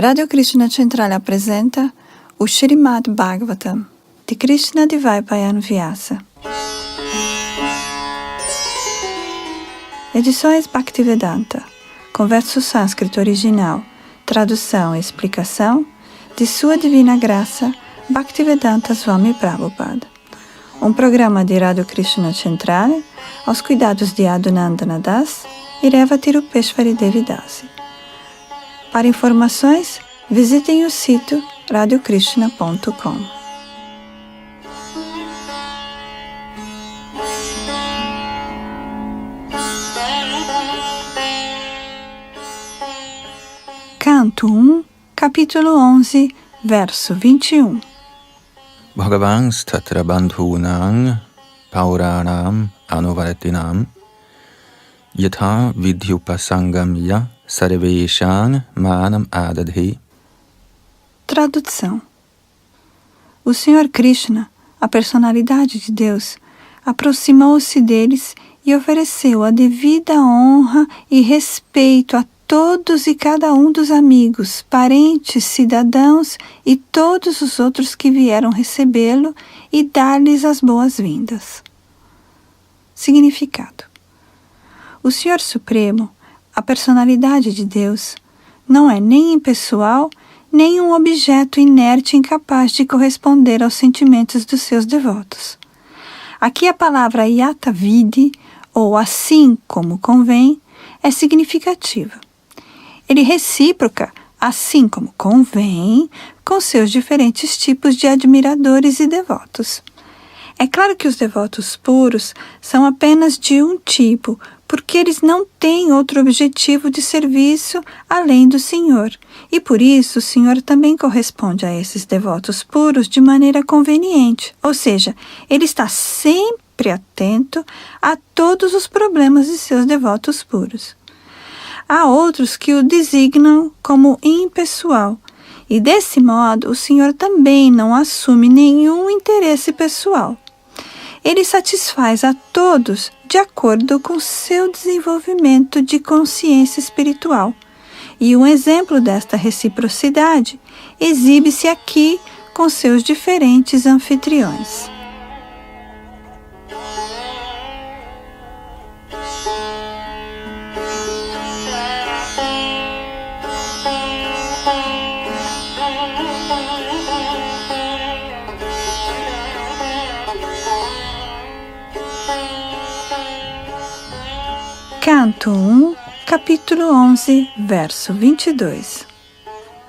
Radio Krishna Centrale apresenta o Srimad Bhagavatam, de Krishna Dvaipayan Vyasa. Edições Bhaktivedanta, com verso sânscrito original, tradução e explicação de Sua Divina Graça, Bhaktivedanta Swami Prabhupada. Um programa de Radio Krishna Centrale, aos cuidados de Adunandana Das e Revati Rupeshwari Devi Dasi. Para informações, visitem o sítio radiokrishna.com. Canto 1, capítulo 11, verso 21. Bhagavans tatra bandhunang pauranam anuvartinam yatha vidyupasangamya sarveshang manam adadhi. Tradução. O Senhor Krishna, a personalidade de Deus, aproximou-se deles e ofereceu a devida honra e respeito a todos e cada um dos amigos, parentes, cidadãos e todos os outros que vieram recebê-lo e dar-lhes as boas-vindas. Significado. O Senhor Supremo, a personalidade de Deus, não é nem impessoal, nem um objeto inerte incapaz de corresponder aos sentimentos dos seus devotos. Aqui a palavra yatavidi, ou assim como convém, é significativa. Ele recíproca, assim como convém, com seus diferentes tipos de admiradores e devotos. É claro que os devotos puros são apenas de um tipo, porque eles não têm outro objetivo de serviço além do Senhor, e por isso o Senhor também corresponde a esses devotos puros de maneira conveniente, ou seja, ele está sempre atento a todos os problemas de seus devotos puros. Há outros que o designam como impessoal, e desse modo o Senhor também não assume nenhum interesse pessoal. Ele satisfaz a todos de acordo com seu desenvolvimento de consciência espiritual. E um exemplo desta reciprocidade exibe-se aqui com seus diferentes anfitriões. Canto 1, capítulo 11, verso 22.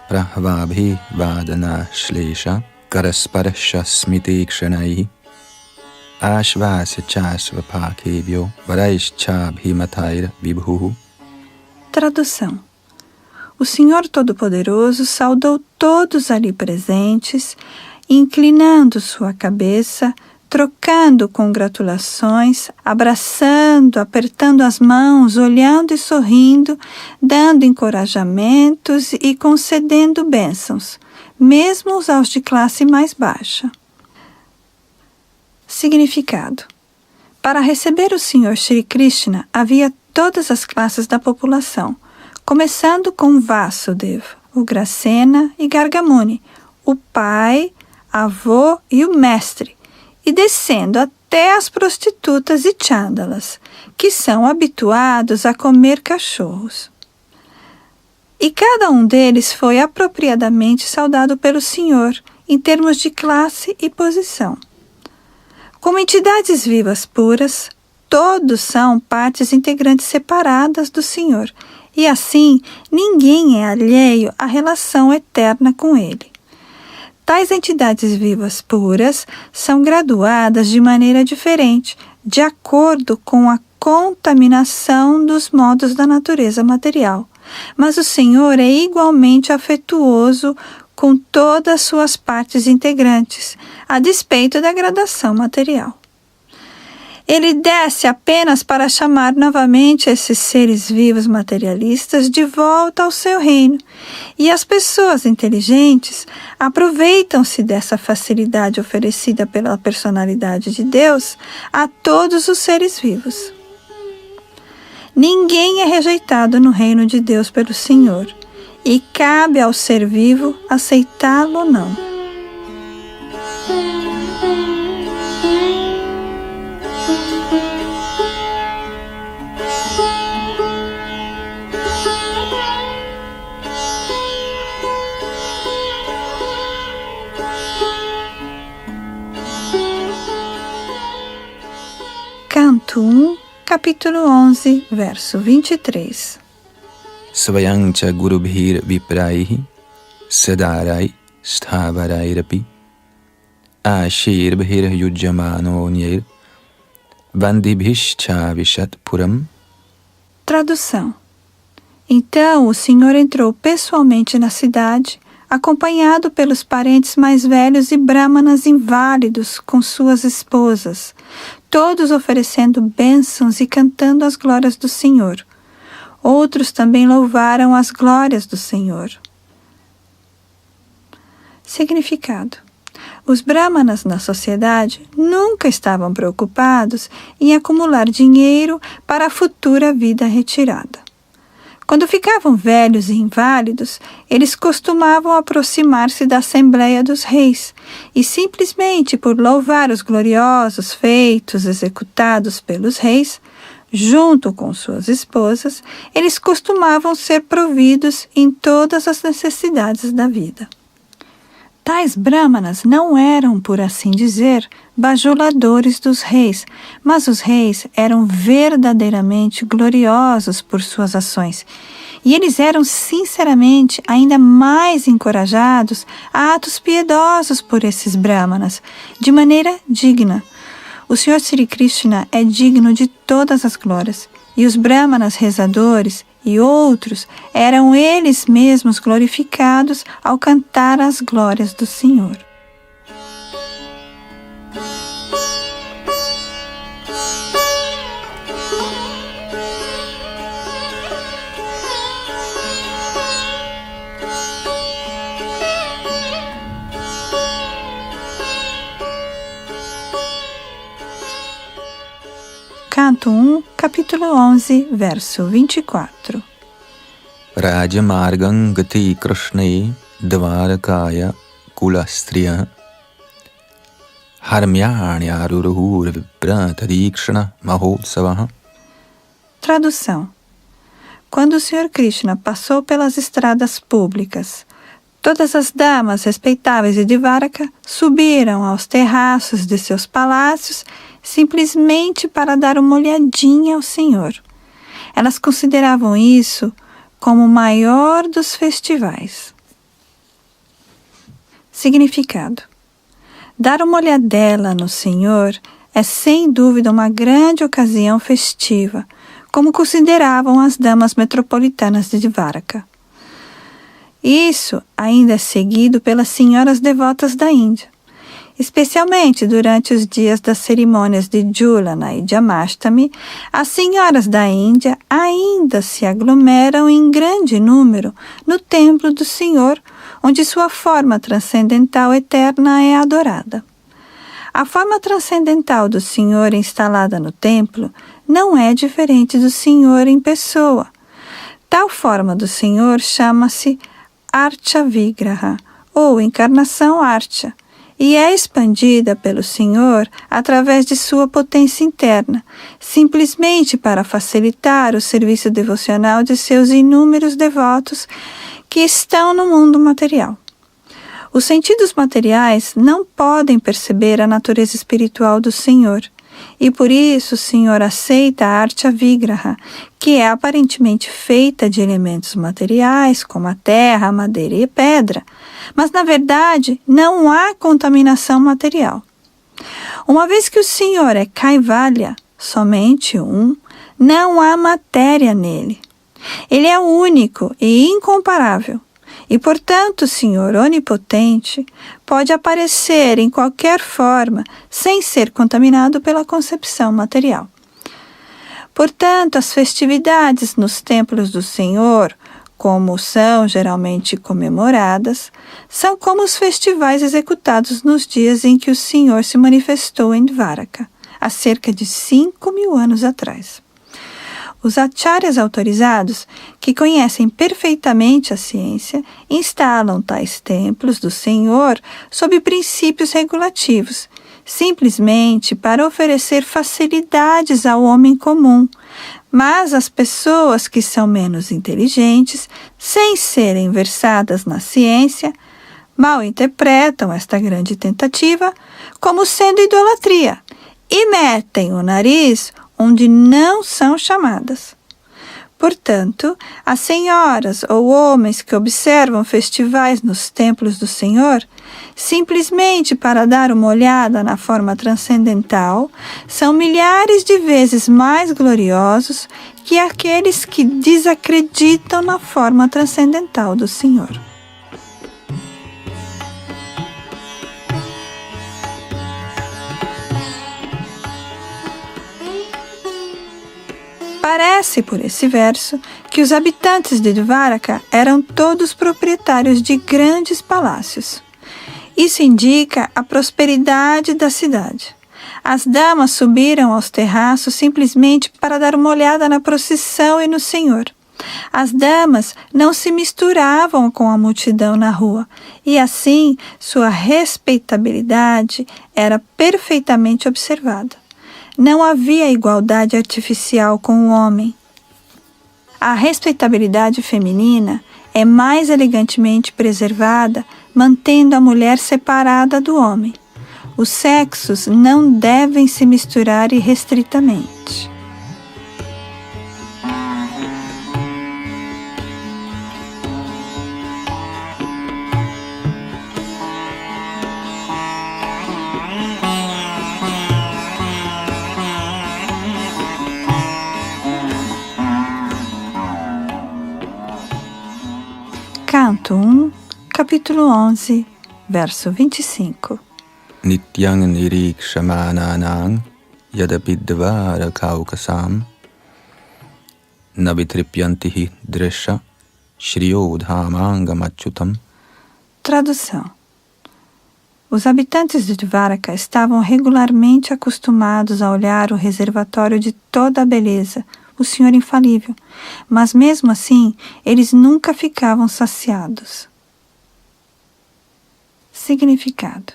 Prahvabhi vadana shlesha karasparasha smiti kshanai ashvasya chasvapakevyo varaishchabhimatair vibhuhu. Tradução. O Senhor Todo-Poderoso saudou todos ali presentes, inclinando sua cabeça, trocando congratulações, abraçando, apertando as mãos, olhando e sorrindo, dando encorajamentos e concedendo bênçãos, mesmo aos de classe mais baixa. Significado. Para receber o Senhor Shri Krishna, havia todas as classes da população, começando com Vasudeva, o Gracena e Gargamuni, o pai, avô e o mestre, e descendo até as prostitutas e chândalas, que são habituados a comer cachorros. E cada um deles foi apropriadamente saudado pelo Senhor, em termos de classe e posição. Como entidades vivas puras, todos são partes integrantes separadas do Senhor, e assim ninguém é alheio à relação eterna com Ele. Tais entidades vivas puras são graduadas de maneira diferente, de acordo com a contaminação dos modos da natureza material. Mas o Senhor é igualmente afetuoso com todas as suas partes integrantes, a despeito da gradação material. Ele desce apenas para chamar novamente esses seres vivos materialistas de volta ao seu reino, e as pessoas inteligentes aproveitam-se dessa facilidade oferecida pela personalidade de Deus a todos os seres vivos. Ninguém é rejeitado no reino de Deus pelo Senhor, e cabe ao ser vivo aceitá-lo ou não. Canto 1, capítulo 11, verso 23. Svayangcha gurubhir vipraihi sadarai sthavarairapi ashirbhir yujamano nyer vandibhischa vishat puram. Tradução. Então o Senhor entrou pessoalmente na cidade, acompanhado pelos parentes mais velhos e brahmanas inválidos com suas esposas, todos oferecendo bênçãos e cantando as glórias do Senhor. Outros também louvaram as glórias do Senhor. Significado. Os brahmanas na sociedade nunca estavam preocupados em acumular dinheiro para a futura vida retirada. Quando ficavam velhos e inválidos, eles costumavam aproximar-se da Assembleia dos Reis e, simplesmente por louvar os gloriosos feitos executados pelos reis, junto com suas esposas, eles costumavam ser providos em todas as necessidades da vida. Tais brahmanas não eram, por assim dizer, bajuladores dos reis, mas os reis eram verdadeiramente gloriosos por suas ações, e eles eram sinceramente ainda mais encorajados a atos piedosos por esses brahmanas, de maneira digna. O Senhor Sri Krishna é digno de todas as glórias, e os brahmanas rezadores e outros eram eles mesmos glorificados ao cantar as glórias do Senhor. Canto 1, capítulo 11, verso 24. Rajamargang gati krishne dvarakaya kulastriya harmyanyarurhur vibratadikshana mahotsavaha. Tradução. Quando o Senhor Krishna passou pelas estradas públicas, todas as damas respeitáveis de Dvaraka subiram aos terraços de seus palácios simplesmente para dar uma olhadinha ao Senhor. Elas consideravam isso como o maior dos festivais. Significado. Dar uma olhadela no Senhor é sem dúvida uma grande ocasião festiva, como consideravam as damas metropolitanas de Dvaraka. Isso ainda é seguido pelas senhoras devotas da Índia, especialmente durante os dias das cerimônias de Julana e Jamashtami. As senhoras da Índia ainda se aglomeram em grande número no templo do Senhor, onde sua forma transcendental eterna é adorada. A forma transcendental do Senhor instalada no templo não é diferente do Senhor em pessoa. Tal forma do Senhor chama-se Archa Vigraha, ou encarnação Archa, e é expandida pelo Senhor através de sua potência interna, simplesmente para facilitar o serviço devocional de seus inúmeros devotos que estão no mundo material. Os sentidos materiais não podem perceber a natureza espiritual do Senhor, e por isso o Senhor aceita a Archa Vigraha, que é aparentemente feita de elementos materiais, como a terra, a madeira e a pedra, mas na verdade não há contaminação material. Uma vez que o Senhor é Kaivalya, somente um, não há matéria nele. Ele é único e incomparável, e portanto o Senhor onipotente pode aparecer em qualquer forma sem ser contaminado pela concepção material. Portanto, as festividades nos templos do Senhor, como são geralmente comemoradas, são como os festivais executados nos dias em que o Senhor se manifestou em Dvaraka, há cerca de 5.000 anos atrás. Os acharyas autorizados, que conhecem perfeitamente a ciência, instalam tais templos do Senhor sob princípios regulativos, simplesmente para oferecer facilidades ao homem comum. Mas as pessoas que são menos inteligentes, sem serem versadas na ciência, mal interpretam esta grande tentativa como sendo idolatria e metem o nariz onde não são chamadas. Portanto, as senhoras ou homens que observam festivais nos templos do Senhor, simplesmente para dar uma olhada na forma transcendental, são milhares de vezes mais gloriosos que aqueles que desacreditam na forma transcendental do Senhor. Parece, por esse verso, que os habitantes de Dvaraka eram todos proprietários de grandes palácios. Isso indica a prosperidade da cidade. As damas subiram aos terraços simplesmente para dar uma olhada na procissão e no Senhor. As damas não se misturavam com a multidão na rua, e assim sua respeitabilidade era perfeitamente observada. Não havia igualdade artificial com o homem. A respeitabilidade feminina é mais elegantemente preservada, mantendo a mulher separada do homem. Os sexos não devem se misturar irrestritamente. Canto 1, capítulo 11, verso 25. Nityang nirikshamananang yadapidvarakaukasam navitripyantihi dresha shriyodhamangamachutam. Tradução. Os habitantes de Dvaraka estavam regularmente acostumados a olhar o reservatório de toda a beleza, o Senhor infalível, mas mesmo assim, eles nunca ficavam saciados. Significado.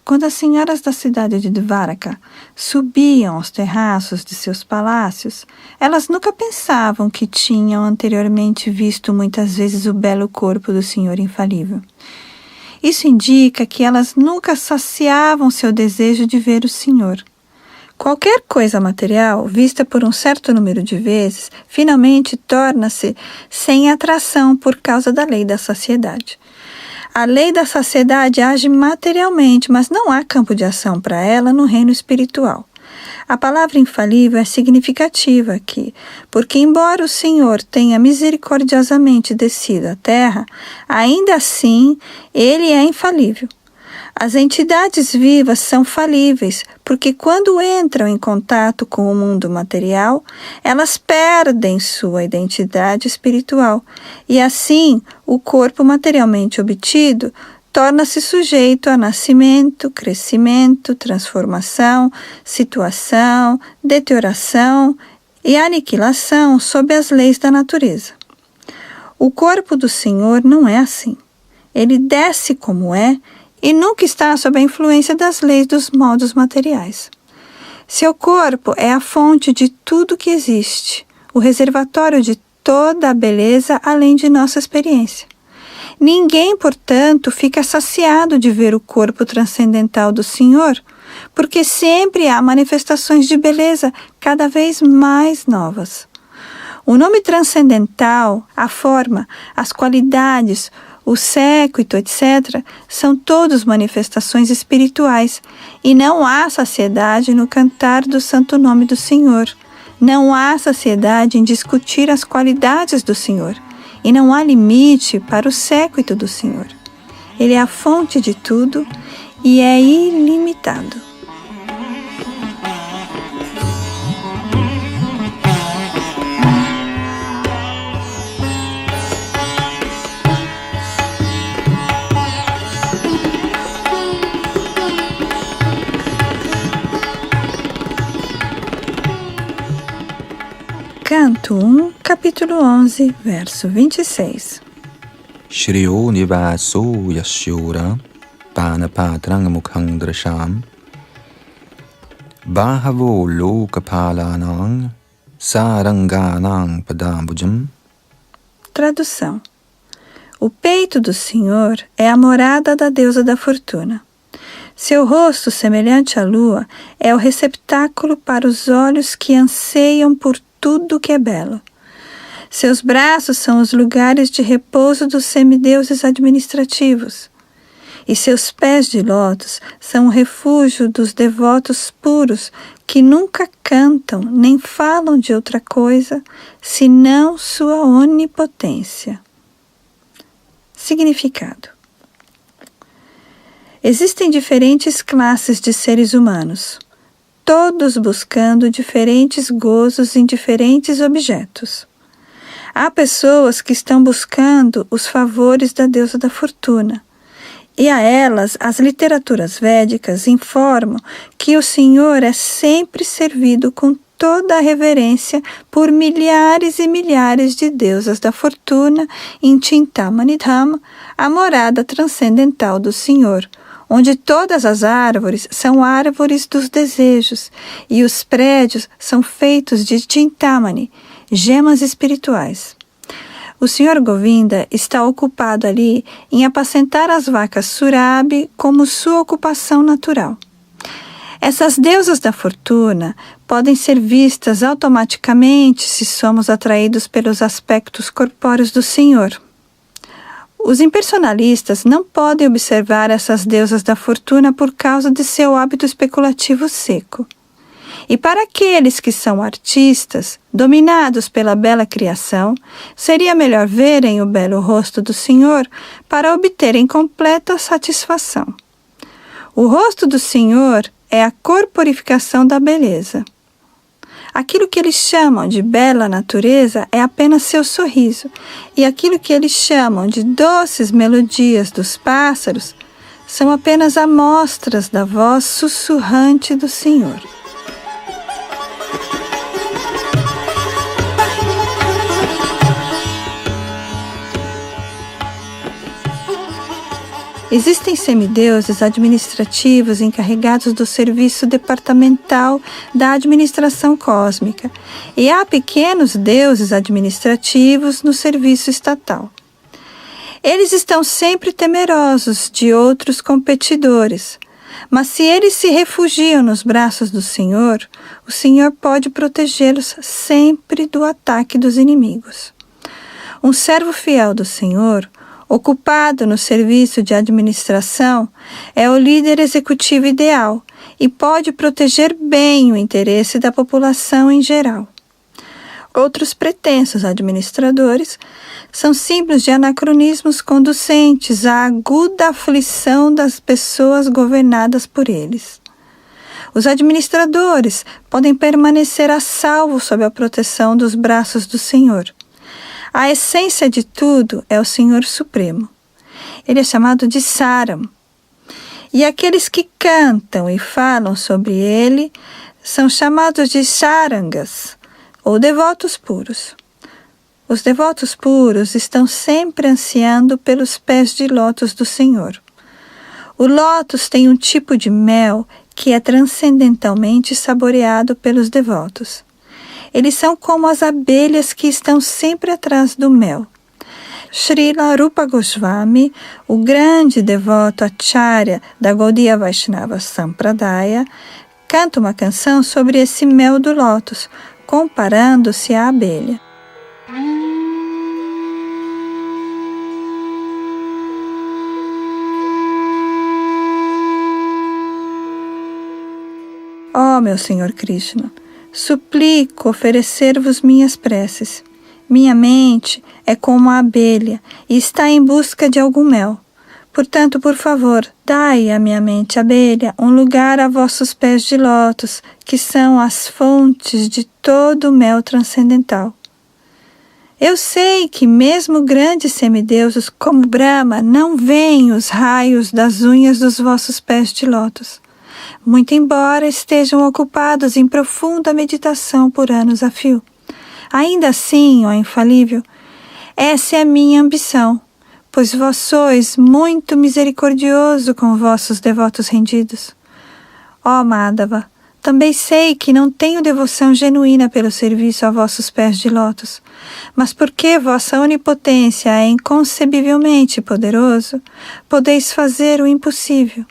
Quando as senhoras da cidade de Dvaraka subiam aos terraços de seus palácios, elas nunca pensavam que tinham anteriormente visto muitas vezes o belo corpo do Senhor infalível. Isso indica que elas nunca saciavam seu desejo de ver o Senhor. Qualquer coisa material, vista por um certo número de vezes, finalmente torna-se sem atração por causa da lei da saciedade. A lei da saciedade age materialmente, mas não há campo de ação para ela no reino espiritual. A palavra infalível é significativa aqui, porque embora o Senhor tenha misericordiosamente descido à terra, ainda assim ele é infalível. As entidades vivas são falíveis, porque quando entram em contato com o mundo material, elas perdem sua identidade espiritual, e assim o corpo materialmente obtido torna-se sujeito a nascimento, crescimento, transformação, situação, deterioração e aniquilação sob as leis da natureza. O corpo do Senhor não é assim. Ele desce como é e nunca está sob a influência das leis dos modos materiais. Seu corpo é a fonte de tudo que existe, o reservatório de toda a beleza além de nossa experiência. Ninguém, portanto, fica saciado de ver o corpo transcendental do Senhor, porque sempre há manifestações de beleza cada vez mais novas. O nome transcendental, a forma, as qualidades, o séquito, etc., são todos manifestações espirituais, e não há saciedade no cantar do santo nome do Senhor. Não há saciedade em discutir as qualidades do Senhor, e não há limite para o séquito do Senhor. Ele é a fonte de tudo e é ilimitado. Canto 1, capítulo 11, verso 26. Shriyo nivaso yasyura panapatrang mukhang drasham bahavo lokapalanang saranganang padambujam. Tradução: o peito do Senhor é a morada da deusa da fortuna. Seu rosto, semelhante à lua, é o receptáculo para os olhos que anseiam por tudo que é belo. Seus braços são os lugares de repouso dos semideuses administrativos. E seus pés de lótus são o refúgio dos devotos puros que nunca cantam nem falam de outra coisa senão sua onipotência. Significado: existem diferentes classes de seres humanos, todos buscando diferentes gozos em diferentes objetos. Há pessoas que estão buscando os favores da deusa da fortuna, e a elas as literaturas védicas informam que o Senhor é sempre servido com toda a reverência por milhares e milhares de deusas da fortuna em Chintamani Dham, a morada transcendental do Senhor, onde todas as árvores são árvores dos desejos e os prédios são feitos de Chintamani, gemas espirituais. O Sr. Govinda está ocupado ali em apacentar as vacas Surabhi como sua ocupação natural. Essas deusas da fortuna podem ser vistas automaticamente se somos atraídos pelos aspectos corpóreos do Senhor. Os impersonalistas não podem observar essas deusas da fortuna por causa de seu hábito especulativo seco. E para aqueles que são artistas, dominados pela bela criação, seria melhor verem o belo rosto do Senhor para obterem completa satisfação. O rosto do Senhor é a corporificação da beleza. Aquilo que eles chamam de bela natureza é apenas seu sorriso, e aquilo que eles chamam de doces melodias dos pássaros são apenas amostras da voz sussurrante do Senhor. Existem semideuses administrativos encarregados do serviço departamental da administração cósmica, e há pequenos deuses administrativos no serviço estatal. Eles estão sempre temerosos de outros competidores, mas se eles se refugiam nos braços do Senhor, o Senhor pode protegê-los sempre do ataque dos inimigos. Um servo fiel do Senhor, ocupado no serviço de administração, é o líder executivo ideal e pode proteger bem o interesse da população em geral. Outros pretensos administradores são símbolos de anacronismos conducentes à aguda aflição das pessoas governadas por eles. Os administradores podem permanecer a salvo sob a proteção dos braços do Senhor. A essência de tudo é o Senhor Supremo. Ele é chamado de Saram. E aqueles que cantam e falam sobre ele são chamados de Sarangas, ou devotos puros. Os devotos puros estão sempre ansiando pelos pés de lótus do Senhor. O lótus tem um tipo de mel que é transcendentalmente saboreado pelos devotos. Eles são como as abelhas que estão sempre atrás do mel. Srila Rupa Goswami, o grande devoto Acharya da Gaudiya Vaishnava Sampradaya, canta uma canção sobre esse mel do lótus, comparando-se à abelha. Ó meu Senhor Krishna, suplico oferecer-vos minhas preces. Minha mente é como a abelha e está em busca de algum mel. Portanto, por favor, dai à minha mente, abelha, um lugar a vossos pés de lótus, que são as fontes de todo o mel transcendental. Eu sei que mesmo grandes semideuses como Brahma não veem os raios das unhas dos vossos pés de lótus, muito embora estejam ocupados em profunda meditação por anos a fio. Ainda assim, ó infalível, essa é a minha ambição, pois vós sois muito misericordioso com vossos devotos rendidos. Ó Madhava, também sei que não tenho devoção genuína pelo serviço a vossos pés de lótus, mas porque vossa onipotência é inconcebivelmente poderoso, podeis fazer o impossível.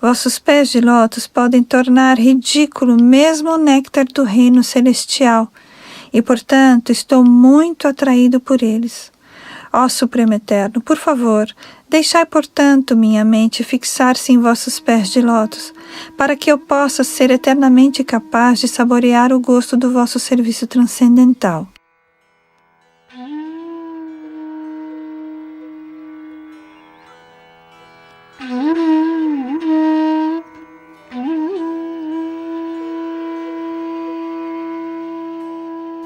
Vossos pés de lótus podem tornar ridículo mesmo o néctar do reino celestial, e, portanto, estou muito atraído por eles. Ó Supremo Eterno, por favor, deixai, portanto, minha mente fixar-se em vossos pés de lótus, para que eu possa ser eternamente capaz de saborear o gosto do vosso serviço transcendental.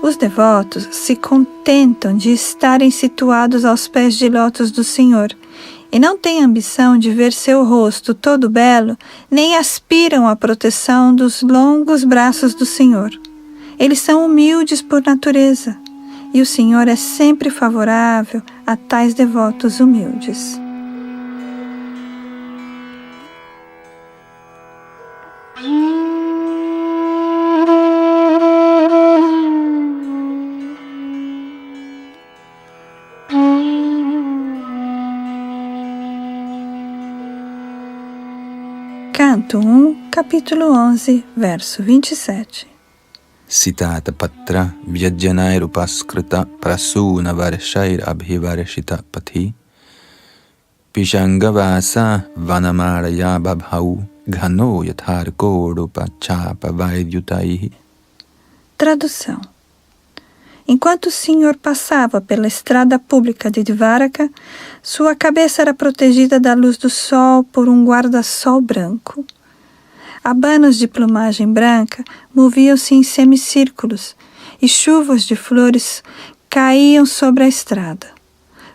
Os devotos se contentam de estarem situados aos pés de lótus do Senhor e não têm ambição de ver seu rosto todo belo, nem aspiram à proteção dos longos braços do Senhor. Eles são humildes por natureza, e o Senhor é sempre favorável a tais devotos humildes. Canto 1, capítulo 11, verso 27. Sitata patra vyajjanair upaskrita prasuna varshair abhivarshita pathi Pishangavasa vanamaraya babhau ghano yathar korupa chapa vaidyutaihi. Tradução. Enquanto o Senhor passava pela estrada pública de Dvaraka, sua cabeça era protegida da luz do sol por um guarda-sol branco. Abanos de plumagem branca moviam-se em semicírculos e chuvas de flores caíam sobre a estrada.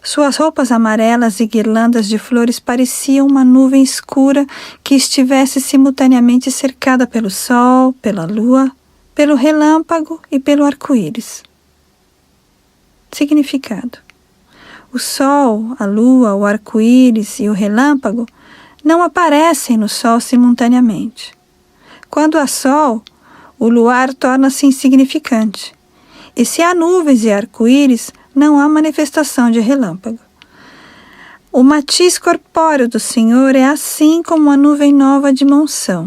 Suas roupas amarelas e guirlandas de flores pareciam uma nuvem escura que estivesse simultaneamente cercada pelo sol, pela lua, pelo relâmpago e pelo arco-íris. Significado: o sol, a lua, o arco-íris e o relâmpago não aparecem no sol simultaneamente. Quando há sol, o luar torna-se insignificante. E se há nuvens e arco-íris, não há manifestação de relâmpago. O matiz corpóreo do Senhor é assim como a nuvem nova de monção.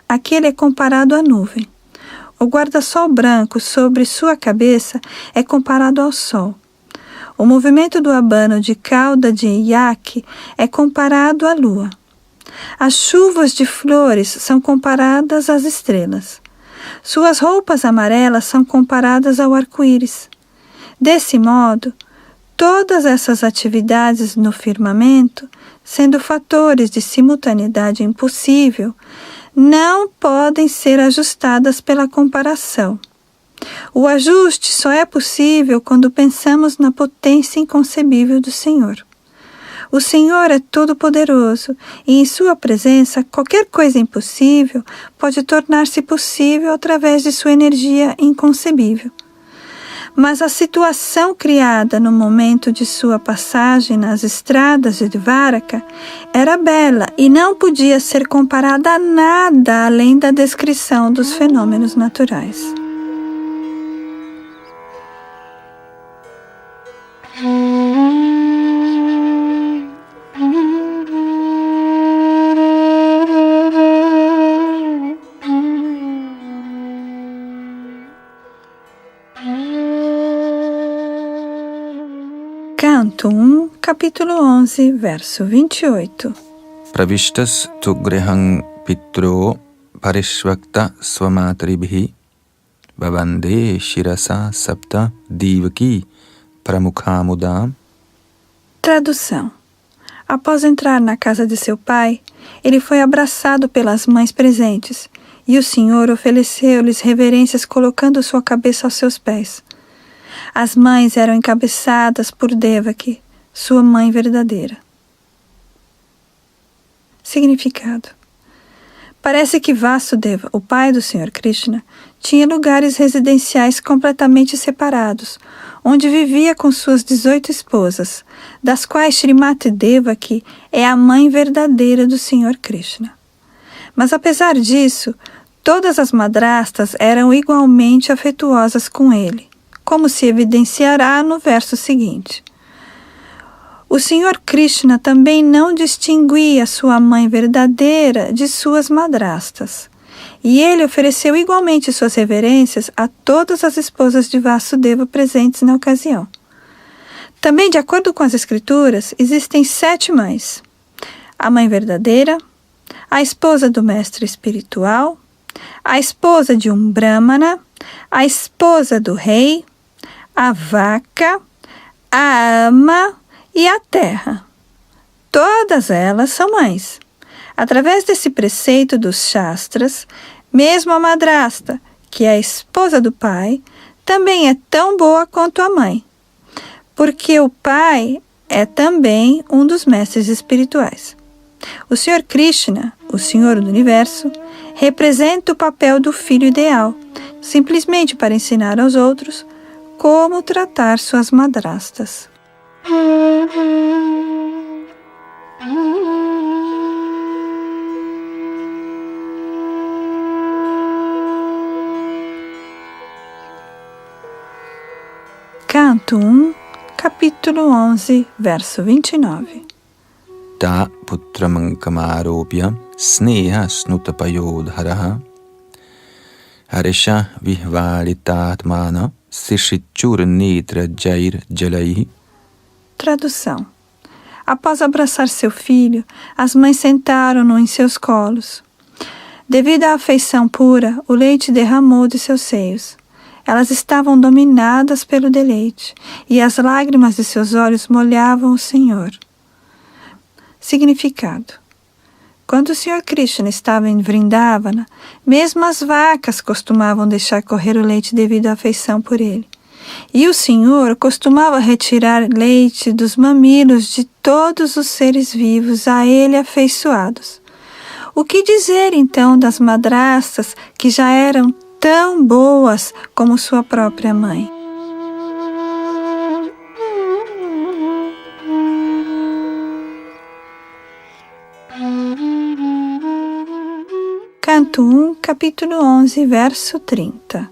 Aqui ele é comparado à nuvem. O guarda-sol branco sobre sua cabeça é comparado ao sol. O movimento do abano de cauda de iaque é comparado à lua. As chuvas de flores são comparadas às estrelas. Suas roupas amarelas são comparadas ao arco-íris. Desse modo, todas essas atividades no firmamento, sendo fatores de simultaneidade impossível, não podem ser ajustadas pela comparação. O ajuste só é possível quando pensamos na potência inconcebível do Senhor. O Senhor é todo-poderoso e em sua presença qualquer coisa impossível pode tornar-se possível através de sua energia inconcebível. Mas a situação criada no momento de sua passagem nas estradas de Dvaraka era bela e não podia ser comparada a nada além da descrição dos fenômenos naturais. Canto 1, capítulo 11, verso 28. Pravishtas tu grihang pitro parishvakta swamatribhi bhavande shirasa sapta divaki pramukhamudam. Tradução. Após entrar na casa de seu pai, ele foi abraçado pelas mães presentes, e o Senhor ofereceu-lhes reverências colocando sua cabeça aos seus pés. As mães eram encabeçadas por Devaki, sua mãe verdadeira. Significado: parece que Vasudeva, o pai do Sr. Krishna, tinha lugares residenciais completamente separados, onde vivia com suas 18 esposas, das quais Srimati Devaki é a mãe verdadeira do Senhor Krishna. Mas apesar disso, todas as madrastas eram igualmente afetuosas com ele, como se evidenciará no verso seguinte. O Senhor Krishna também não distinguia sua mãe verdadeira de suas madrastas, e ele ofereceu igualmente suas reverências a todas as esposas de Vasudeva presentes na ocasião. Também, de acordo com as escrituras, existem 7 mães: a mãe verdadeira, a esposa do mestre espiritual, a esposa de um brahmana, a esposa do rei, a vaca, a ama e a terra. Todas elas são mães. Através desse preceito dos Shastras, mesmo a madrasta, que é a esposa do pai, também é tão boa quanto a mãe, porque o pai é também um dos mestres espirituais. O Senhor Krishna, o Senhor do Universo, representa o papel do filho ideal, simplesmente para ensinar aos outros como tratar suas madrastas. Canto 1, capítulo 11, verso 29. Ta putramankamaropya sneha snutapayodharaha harisha vihvalitatmana sishichurnitra jair jalaihi. Tradução. Após abraçar seu filho, as mães sentaram-no em seus colos. Devido à afeição pura, o leite derramou de seus seios. Elas estavam dominadas pelo deleite, e as lágrimas de seus olhos molhavam o Senhor. Significado. Quando o Senhor Krishna estava em Vrindavana, mesmo as vacas costumavam deixar correr o leite devido à afeição por ele. E o Senhor costumava retirar leite dos mamilos de todos os seres vivos a ele afeiçoados. O que dizer então das madrastas que já eram tão boas como sua própria mãe? Canto 1, capítulo 11, verso 30.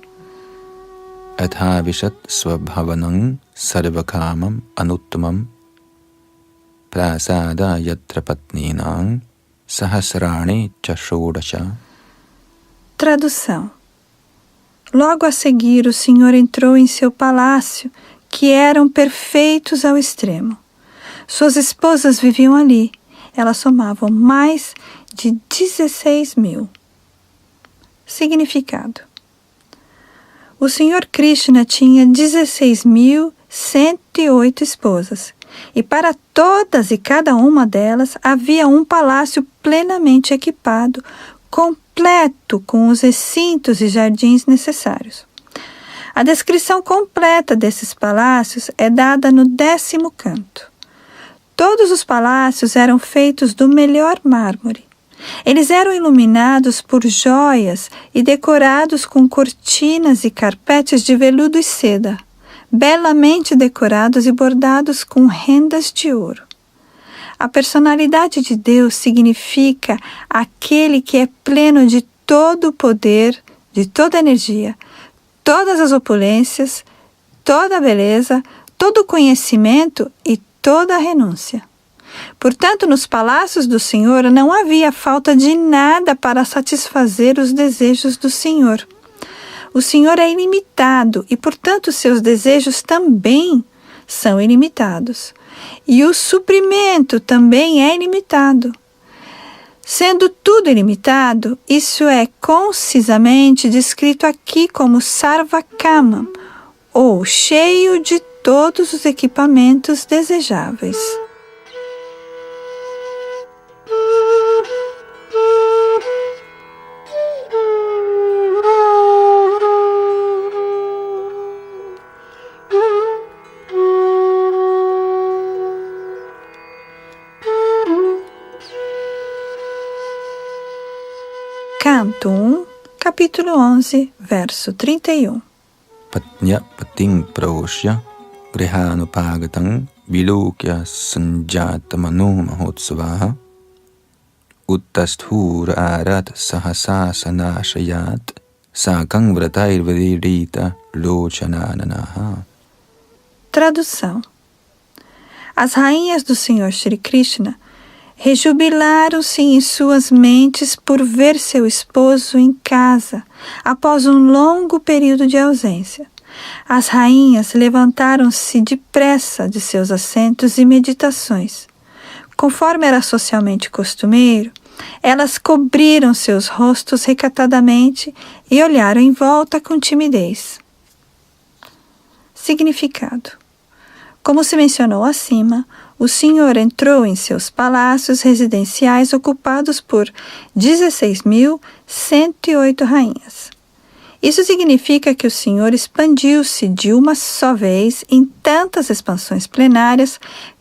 Athavishat swabhavanam sarvakamam anuttamam prasada yatra patninam sahasrani chashodasha. Tradução. Logo a seguir, o Senhor entrou em seu palácio, que eram perfeitos ao extremo. Suas esposas viviam ali. Elas somavam mais de 16.000. Significado. O Senhor Krishna tinha 16.108 esposas, e para todas e cada uma delas havia um palácio plenamente equipado, completo com os recintos e jardins necessários. A descrição completa desses palácios é dada no 10º canto. Todos os palácios eram feitos do melhor mármore. Eles eram iluminados por joias e decorados com cortinas e carpetes de veludo e seda, belamente decorados e bordados com rendas de ouro. A personalidade de Deus significa aquele que é pleno de todo o poder, de toda a energia, todas as opulências, toda a beleza, todo o conhecimento e toda a renúncia. Portanto, nos palácios do Senhor não havia falta de nada para satisfazer os desejos do Senhor. O Senhor é ilimitado e, portanto, seus desejos também são ilimitados. E o suprimento também é ilimitado. Sendo tudo ilimitado, isso é concisamente descrito aqui como Sarvakama, ou cheio de todos os equipamentos desejáveis. Canto 1, capítulo 11, verso 31. Patnya pating praoshya grihanupagatam vilokya sanjatamano mahotsavaha uttasthura arat sahasasanashayat sakang vratairvadirita lochanananaha. Tradução. As rainhas do Senhor Shri Krishna rejubilaram-se em suas mentes por ver seu esposo em casa após um longo período de ausência. As rainhas levantaram-se depressa de seus assentos e meditações. Conforme era socialmente costumeiro, elas cobriram seus rostos recatadamente e olharam em volta com timidez. Significado. Como se mencionou acima, o Senhor entrou em seus palácios residenciais ocupados por 16.108 rainhas. Isso significa que o Senhor expandiu-se de uma só vez em tantas expansões plenárias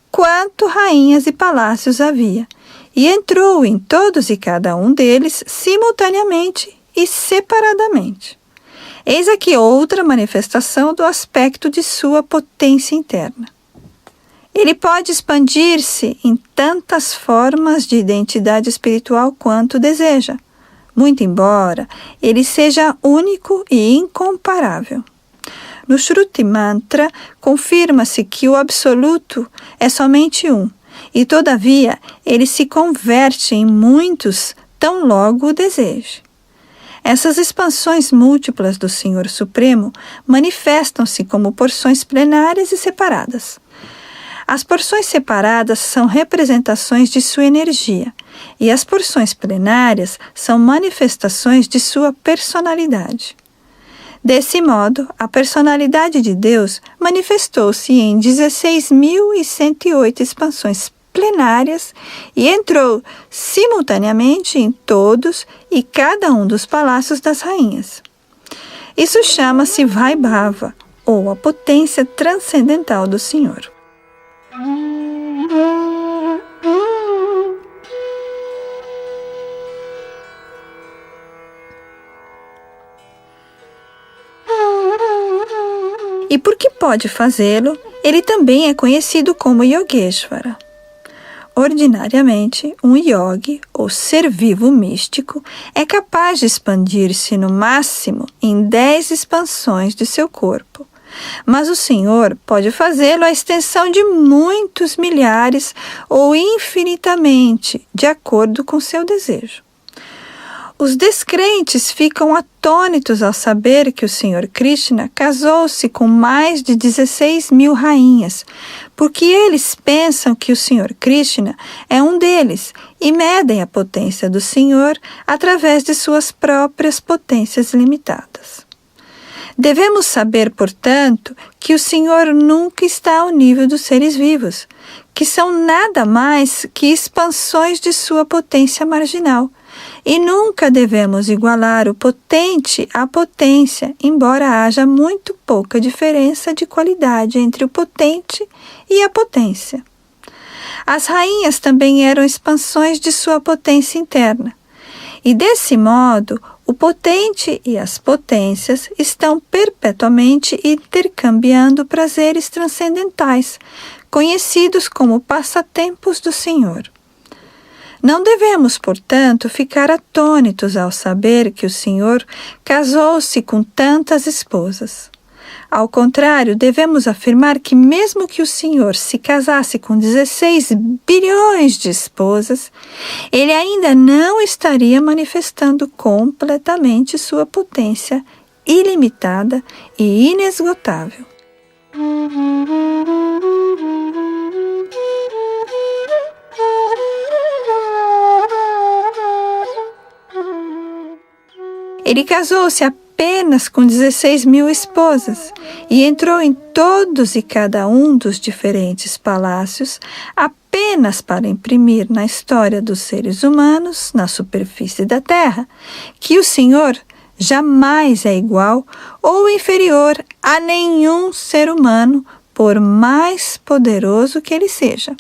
quanto rainhas e palácios havia, e entrou em todos e cada um deles simultaneamente e separadamente. Eis aqui outra manifestação do aspecto de sua potência interna. Ele pode expandir-se em tantas formas de identidade espiritual quanto deseja, muito embora ele seja único e incomparável. No Shruti Mantra, confirma-se que o Absoluto é somente um, e todavia ele se converte em muitos tão logo o deseje. Essas expansões múltiplas do Senhor Supremo manifestam-se como porções plenárias e separadas. As porções separadas são representações de sua energia, e as porções plenárias são manifestações de sua personalidade. Desse modo, a personalidade de Deus manifestou-se em 16.108 expansões plenárias e entrou simultaneamente em todos e cada um dos palácios das rainhas. Isso chama-se Vaibhava, ou a potência transcendental do Senhor. E porque pode fazê-lo, ele também é conhecido como Yogeshvara. Ordinariamente, um yogi, ou ser vivo místico, é capaz de expandir-se no máximo em 10 expansões de seu corpo. Mas o Senhor pode fazê-lo à extensão de muitos milhares ou infinitamente, de acordo com seu desejo. Os descrentes ficam atônitos ao saber que o Senhor Krishna casou-se com mais de 16.000 rainhas, porque eles pensam que o Senhor Krishna é um deles e medem a potência do Senhor através de suas próprias potências limitadas. Devemos saber, portanto, que o Senhor nunca está ao nível dos seres vivos, que são nada mais que expansões de sua potência marginal, e nunca devemos igualar o potente à potência, embora haja muito pouca diferença de qualidade entre o potente e a potência. As rainhas também eram expansões de sua potência interna, e desse modo, o potente e as potências estão perpetuamente intercambiando prazeres transcendentais, conhecidos como passatempos do Senhor. Não devemos, portanto, ficar atônitos ao saber que o Senhor casou-se com tantas esposas. Ao contrário, devemos afirmar que mesmo que o Senhor se casasse com 16 bilhões de esposas, ele ainda não estaria manifestando completamente sua potência ilimitada e inesgotável. Ele casou-se apenas com 16.000 esposas e entrou em todos e cada um dos diferentes palácios apenas para imprimir na história dos seres humanos, na superfície da terra, que o Senhor jamais é igual ou inferior a nenhum ser humano, por mais poderoso que ele seja.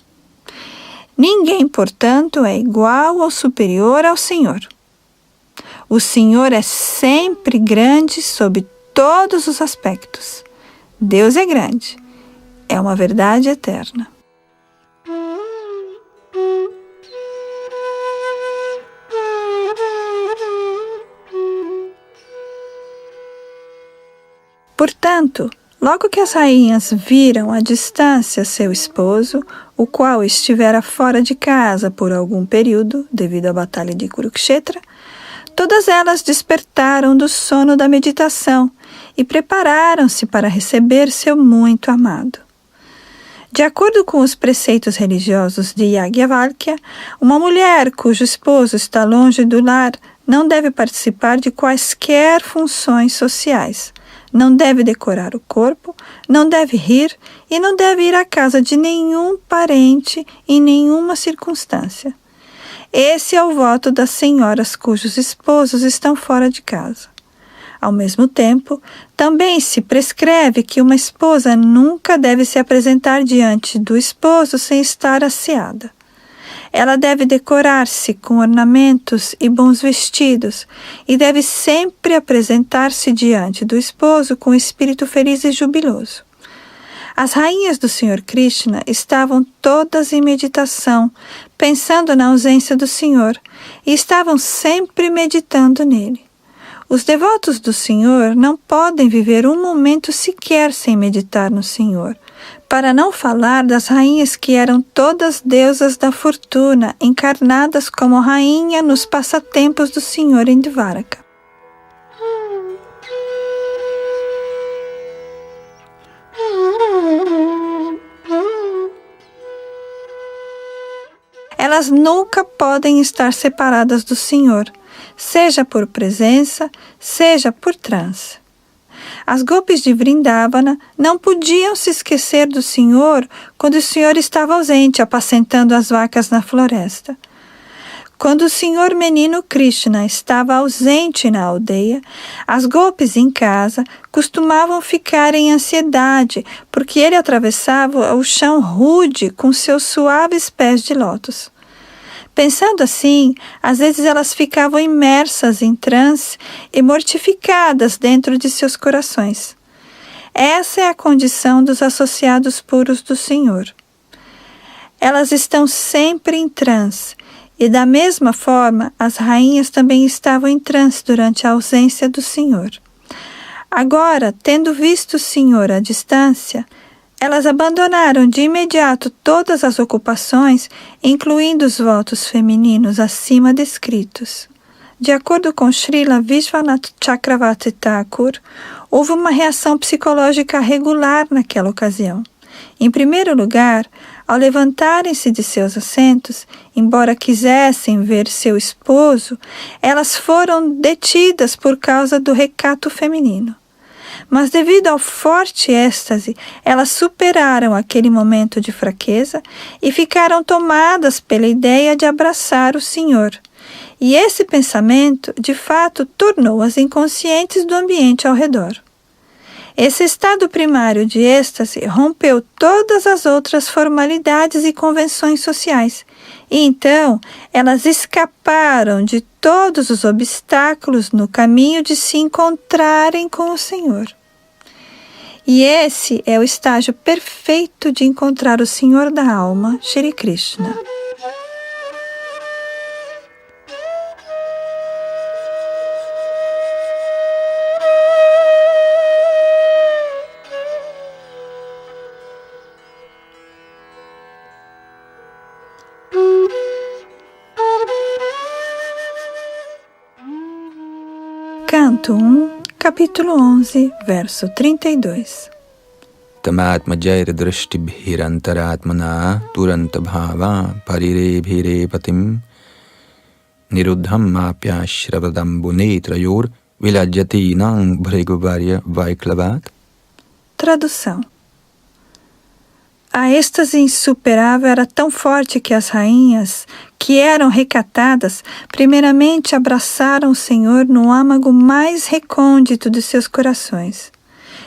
Ninguém, portanto, é igual ou superior ao Senhor. O Senhor é sempre grande sob todos os aspectos. Deus é grande. É uma verdade eterna. Portanto, logo que as rainhas viram à distância seu esposo, o qual estivera fora de casa por algum período, devido à batalha de Kurukshetra, todas elas despertaram do sono da meditação e prepararam-se para receber seu muito amado. De acordo com os preceitos religiosos de Yajnavalkya, uma mulher cujo esposo está longe do lar não deve participar de quaisquer funções sociais, não deve decorar o corpo, não deve rir e não deve ir à casa de nenhum parente em nenhuma circunstância. Esse é o voto das senhoras cujos esposos estão fora de casa. Ao mesmo tempo, também se prescreve que uma esposa nunca deve se apresentar diante do esposo sem estar asseada. Ela deve decorar-se com ornamentos e bons vestidos e deve sempre apresentar-se diante do esposo com espírito feliz e jubiloso. As rainhas do Senhor Krishna estavam todas em meditação, pensando na ausência do Senhor, e estavam sempre meditando nele. Os devotos do Senhor não podem viver um momento sequer sem meditar no Senhor, para não falar das rainhas que eram todas deusas da fortuna, encarnadas como rainha nos passatempos do Senhor em Dvaraka. Elas nunca podem estar separadas do Senhor, seja por presença, seja por transe. As gopis de Vrindavana não podiam se esquecer do Senhor quando o Senhor estava ausente, apacentando as vacas na floresta. Quando o Senhor menino Krishna estava ausente na aldeia, as gopis em casa costumavam ficar em ansiedade, porque ele atravessava o chão rude com seus suaves pés de lótus. Pensando assim, às vezes elas ficavam imersas em transe e mortificadas dentro de seus corações. Essa é a condição dos associados puros do Senhor. Elas estão sempre em transe, e da mesma forma as rainhas também estavam em transe durante a ausência do Senhor. Agora, tendo visto o Senhor à distância, elas abandonaram de imediato todas as ocupações, incluindo os votos femininos acima descritos. De acordo com Srila Vishwanath Chakravarti Thakur, houve uma reação psicológica regular naquela ocasião. Em primeiro lugar, ao levantarem-se de seus assentos, embora quisessem ver seu esposo, elas foram detidas por causa do recato feminino. Mas devido ao forte êxtase, elas superaram aquele momento de fraqueza e ficaram tomadas pela ideia de abraçar o Senhor. E esse pensamento, de fato, tornou-as inconscientes do ambiente ao redor. Esse estado primário de êxtase rompeu todas as outras formalidades e convenções sociais, e então elas escaparam de todos os obstáculos no caminho de se encontrarem com o Senhor. E esse é o estágio perfeito de encontrar o Senhor da alma, Shri Krishna. Canto 1, capítulo 11, verso 32. Tamatma jair drashtibhirantaratmana turantabhava parirevhire patim niruddham apyashravadambunetrayor vilajyati nang bhreguvarya vaiklavat. Tradução. A êxtase insuperável era tão forte que as rainhas, que eram recatadas, primeiramente abraçaram o Senhor no âmago mais recôndito de seus corações.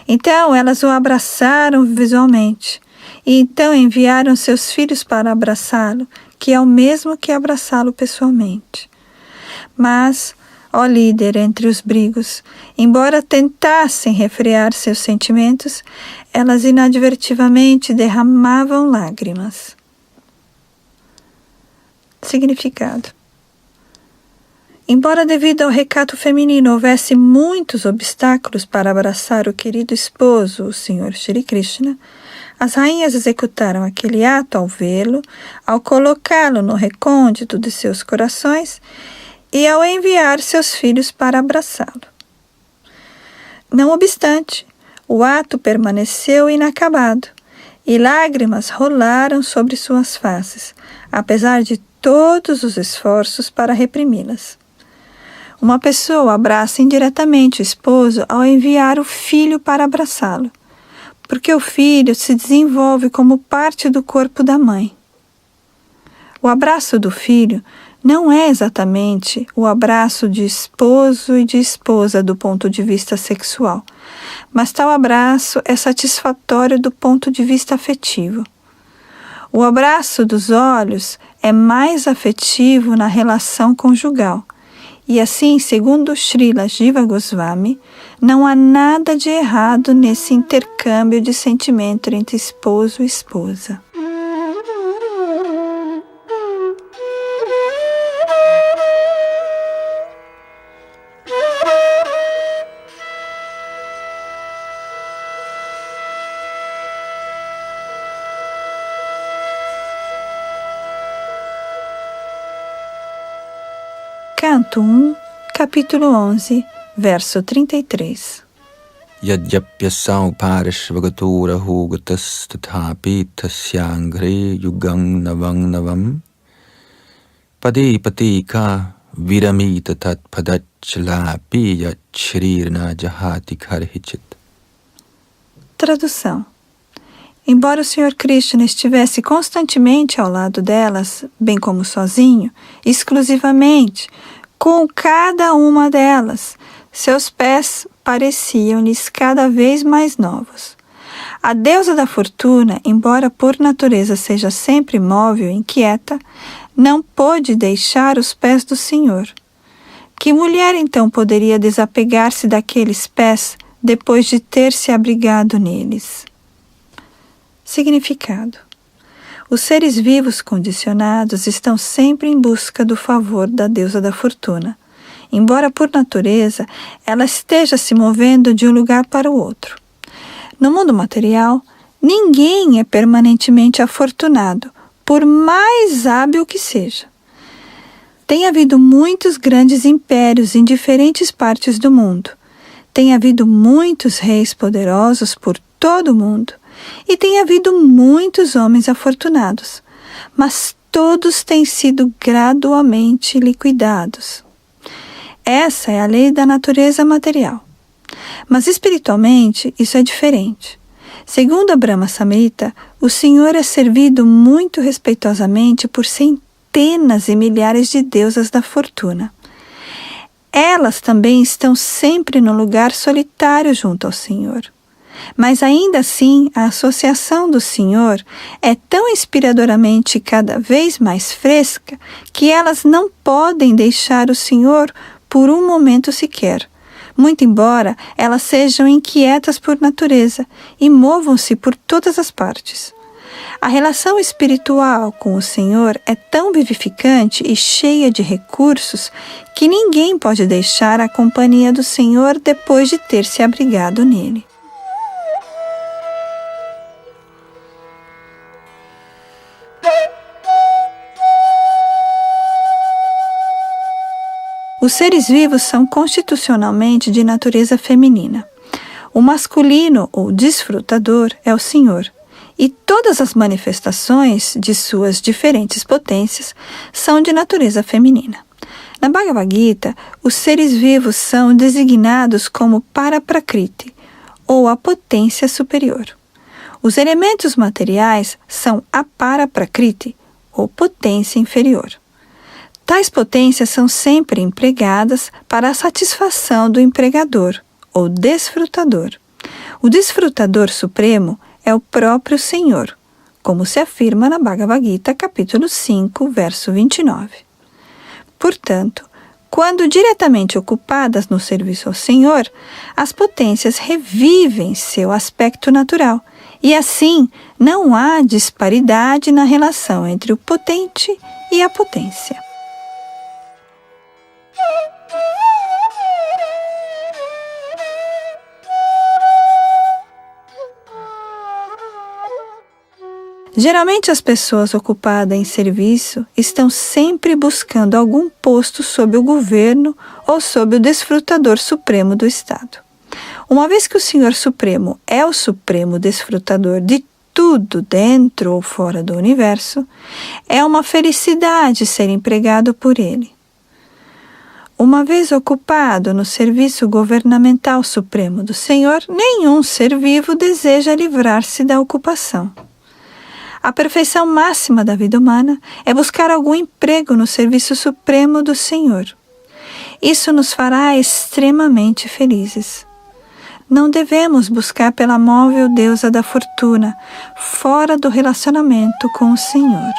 Então elas o abraçaram visualmente, e então enviaram seus filhos para abraçá-lo, que é o mesmo que abraçá-lo pessoalmente. Mas Ó líder entre os brigos, embora tentassem refrear seus sentimentos, elas inadvertidamente derramavam lágrimas. Significado. Embora devido ao recato feminino houvesse muitos obstáculos para abraçar o querido esposo, o Sr. Shri Krishna, as rainhas executaram aquele ato ao vê-lo, ao colocá-lo no recôndito de seus corações e ao enviar seus filhos para abraçá-lo. Não obstante, o ato permaneceu inacabado e lágrimas rolaram sobre suas faces, apesar de todos os esforços para reprimi-las. Uma pessoa abraça indiretamente o esposo ao enviar o filho para abraçá-lo, porque o filho se desenvolve como parte do corpo da mãe. O abraço do filho não é exatamente o abraço de esposo e de esposa do ponto de vista sexual, mas tal abraço é satisfatório do ponto de vista afetivo. O abraço dos olhos é mais afetivo na relação conjugal, e assim, segundo Srila Jiva Goswami, não há nada de errado nesse intercâmbio de sentimento entre esposo e esposa. Canto 1, capítulo 11, verso 33. Yadjapyasau parishvagatura hugatas tathapi tasyangre yugam navam padi patika viramita tat padachlapi yachrirna jahati karhichit. Tradução. Embora o Sr. Krishna estivesse constantemente ao lado delas, bem como sozinho, exclusivamente, com cada uma delas, seus pés pareciam-lhes cada vez mais novos. A deusa da fortuna, embora por natureza seja sempre móvel e inquieta, não pôde deixar os pés do Senhor. Que mulher então poderia desapegar-se daqueles pés depois de ter se abrigado neles? Significado. Os seres vivos condicionados estão sempre em busca do favor da deusa da fortuna, embora por natureza ela esteja se movendo de um lugar para o outro. No mundo material, ninguém é permanentemente afortunado, por mais hábil que seja. Tem havido muitos grandes impérios em diferentes partes do mundo. Tem havido muitos reis poderosos por todo o mundo. E tem havido muitos homens afortunados, mas todos têm sido gradualmente liquidados. Essa é a lei da natureza material. Mas espiritualmente isso é diferente. Segundo a Brahma Samhita, o Senhor é servido muito respeitosamente por centenas e milhares de deusas da fortuna. Elas também estão sempre no lugar solitário junto ao Senhor. Mas ainda assim, a associação do Senhor é tão inspiradoramente cada vez mais fresca que elas não podem deixar o Senhor por um momento sequer, muito embora elas sejam inquietas por natureza e movam-se por todas as partes. A relação espiritual com o Senhor é tão vivificante e cheia de recursos que ninguém pode deixar a companhia do Senhor depois de ter se abrigado nele. Os seres vivos são constitucionalmente de natureza feminina. O masculino, ou desfrutador, é o Senhor, e todas as manifestações de suas diferentes potências são de natureza feminina. Na Bhagavad Gita, os seres vivos são designados como Paraprakriti, ou a potência superior. Os elementos materiais são a Paraprakriti, ou potência inferior. Tais potências são sempre empregadas para a satisfação do empregador, ou desfrutador. O desfrutador supremo é o próprio Senhor, como se afirma na Bhagavad Gita, capítulo 5, verso 29. Portanto, Quando diretamente ocupadas no serviço ao Senhor, as potências revivem seu aspecto natural, e assim não há disparidade na relação entre o potente e a potência. Geralmente as pessoas ocupadas em serviço estão sempre buscando algum posto sob o governo ou sob o desfrutador supremo do Estado. Uma vez que o Senhor Supremo é o supremo desfrutador de tudo dentro ou fora do universo, é uma felicidade ser empregado por Ele. Uma vez ocupado no serviço governamental supremo do Senhor, nenhum ser vivo deseja livrar-se da ocupação. A perfeição máxima da vida humana é buscar algum emprego no serviço supremo do Senhor. Isso nos fará extremamente felizes. Não devemos buscar pela móvel deusa da fortuna, fora do relacionamento com o Senhor.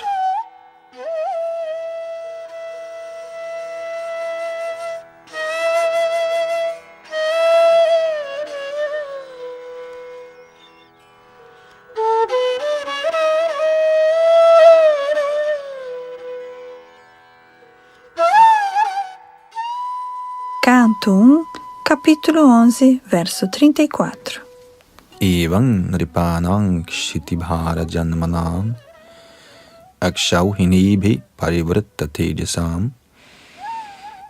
Canto 1, capítulo 11, verso 34. Evam nripanang kshitibhara janmanam akshauhinibhi parivritta tejasam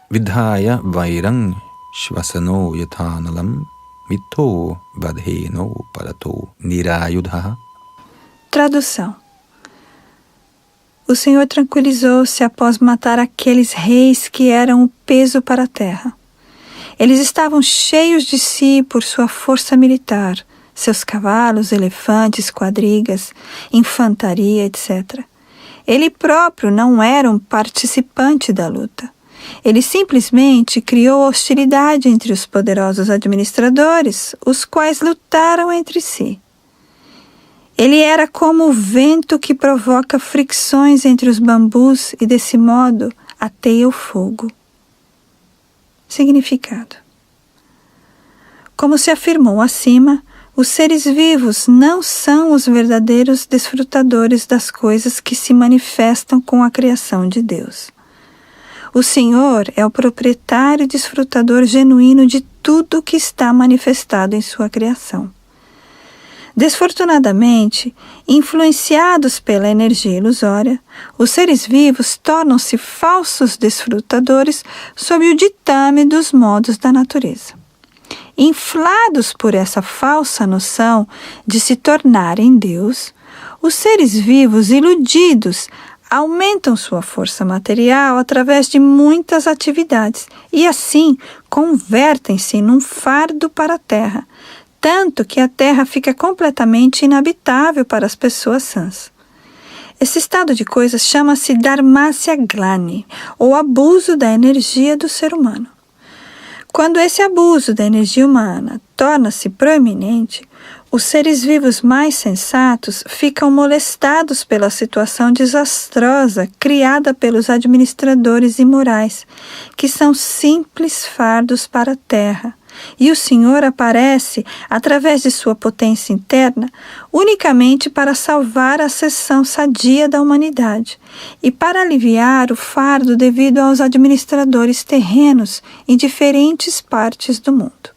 vidhaya vairang shvasano yathanalam mitho vadheno parato nirayudha. Tradução. O Senhor tranquilizou-se após matar aqueles reis que eram o peso para a terra. Eles estavam cheios de si por sua força militar, seus cavalos, elefantes, quadrigas, infantaria, etc. Ele próprio não era um participante da luta. Ele simplesmente criou hostilidade entre os poderosos administradores, os quais lutaram entre si. Ele era como o vento que provoca fricções entre os bambus e, desse modo, ateia o fogo. Significado. Como se afirmou acima, os seres vivos não são os verdadeiros desfrutadores das coisas que se manifestam com a criação de Deus. O Senhor é o proprietário e desfrutador genuíno de tudo que está manifestado em sua criação. Desfortunadamente, influenciados pela energia ilusória, os seres vivos tornam-se falsos desfrutadores sob o ditame dos modos da natureza. Inflados por essa falsa noção de se tornarem Deus, os seres vivos iludidos aumentam sua força material através de muitas atividades e assim convertem-se num fardo para a terra, tanto que a terra fica completamente inabitável para as pessoas sãs. Esse estado de coisas chama-se Dharmasya Glani, ou abuso da energia do ser humano. Quando esse abuso da energia humana torna-se proeminente, os seres vivos mais sensatos ficam molestados pela situação desastrosa criada pelos administradores imorais, que são simples fardos para a terra. E o Senhor aparece, através de sua potência interna, unicamente para salvar a seção sadia da humanidade e para aliviar o fardo devido aos administradores terrenos em diferentes partes do mundo.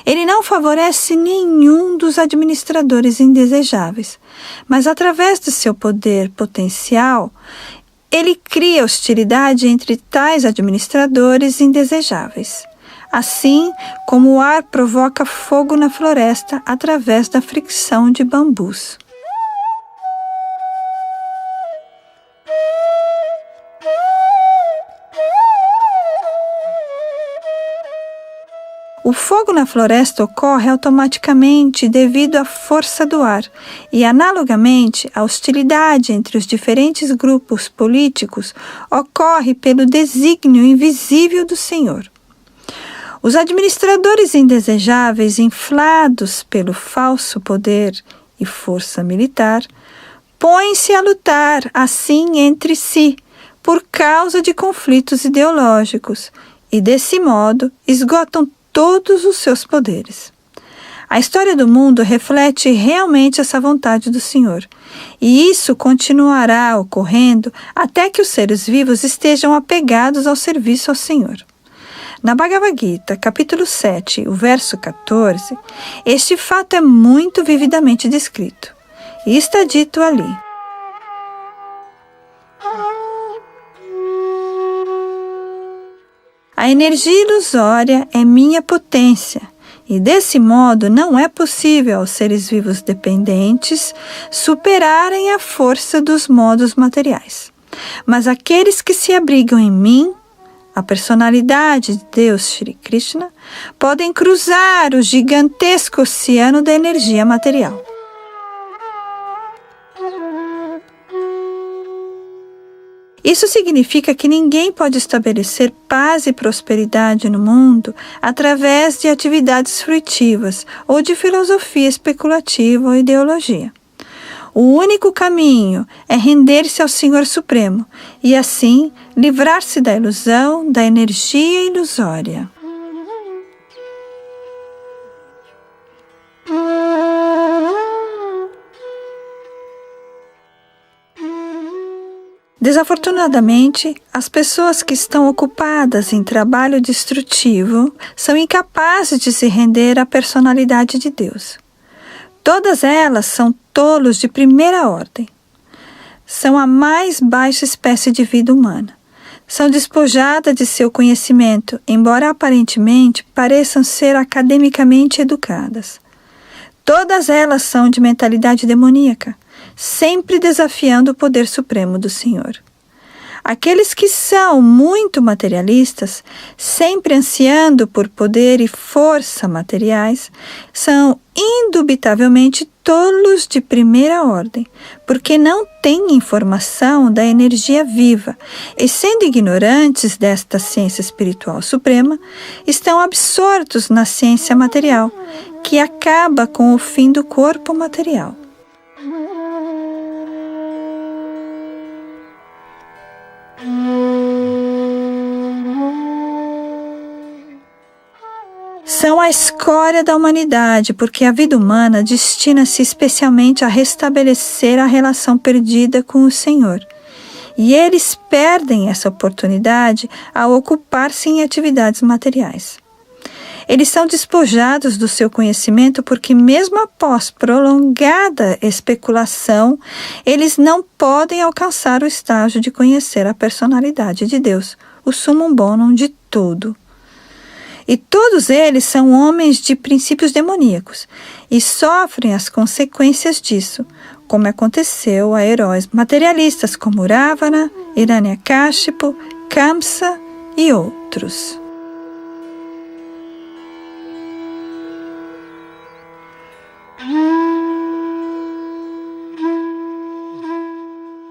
Ele não favorece nenhum dos administradores indesejáveis, mas através de seu poder potencial, ele cria hostilidade entre tais administradores indesejáveis. Assim como o ar provoca fogo na floresta através da fricção de bambus. O fogo na floresta ocorre automaticamente devido à força do ar e, analogamente, a hostilidade entre os diferentes grupos políticos ocorre pelo desígnio invisível do Senhor. Os administradores indesejáveis, inflados pelo falso poder e força militar, põem-se a lutar assim entre si, por causa de conflitos ideológicos e, desse modo, esgotam todos os seus poderes. A história do mundo reflete realmente essa vontade do Senhor, e isso continuará ocorrendo até que os seres vivos estejam apegados ao serviço ao Senhor. Na Bhagavad Gita, capítulo 7, o verso 14, este fato é muito vividamente descrito, e está dito ali: a energia ilusória é minha potência, e desse modo não é possível aos seres vivos dependentes superarem a força dos modos materiais. Mas aqueles que se abrigam em mim, a personalidade de Deus Shri Krishna, podem cruzar o gigantesco oceano da energia material. Isso significa que ninguém pode estabelecer paz e prosperidade no mundo através de atividades fruitivas ou de filosofia especulativa ou ideologia. O único caminho é render-se ao Senhor Supremo e, assim, livrar-se da ilusão da energia ilusória. Desafortunadamente, as pessoas que estão ocupadas em trabalho destrutivo são incapazes de se render à personalidade de Deus. Todas elas são tolos de primeira ordem. São a mais baixa espécie de vida humana. São despojadas de seu conhecimento, embora aparentemente pareçam ser academicamente educadas. Todas elas são de mentalidade demoníaca, sempre desafiando o poder supremo do Senhor. Aqueles que são muito materialistas, sempre ansiando por poder e força materiais, são indubitavelmente tolos de primeira ordem, porque não têm informação da energia viva e, sendo ignorantes desta ciência espiritual suprema, estão absortos na ciência material, que acaba com o fim do corpo material. São a escória da humanidade, porque a vida humana destina-se especialmente a restabelecer a relação perdida com o Senhor. E eles perdem essa oportunidade ao ocupar-se em atividades materiais. Eles são despojados do seu conhecimento porque, mesmo após prolongada especulação, eles não podem alcançar o estágio de conhecer a personalidade de Deus, o summum bonum de tudo. E todos eles são homens de princípios demoníacos e sofrem as consequências disso, como aconteceu a heróis materialistas como Ravana, Hiranyakashipu, Kamsa e outros.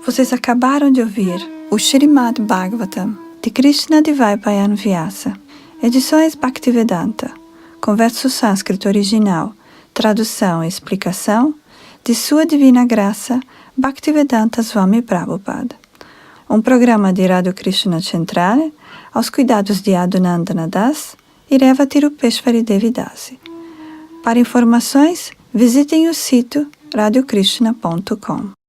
Vocês acabaram de ouvir o Srimad Bhagavatam de Krishna Dvaipayan Vyasa, Edições Bhaktivedanta, com verso sânscrito original, tradução e explicação de Sua Divina Graça Bhaktivedanta Swami Prabhupada. Um programa de Radha Krishna Centrale aos cuidados de Adunandana Das e Reva Tirupeshwari Devi Dasi. Para informações, visitem o sítio radiokrishna.com.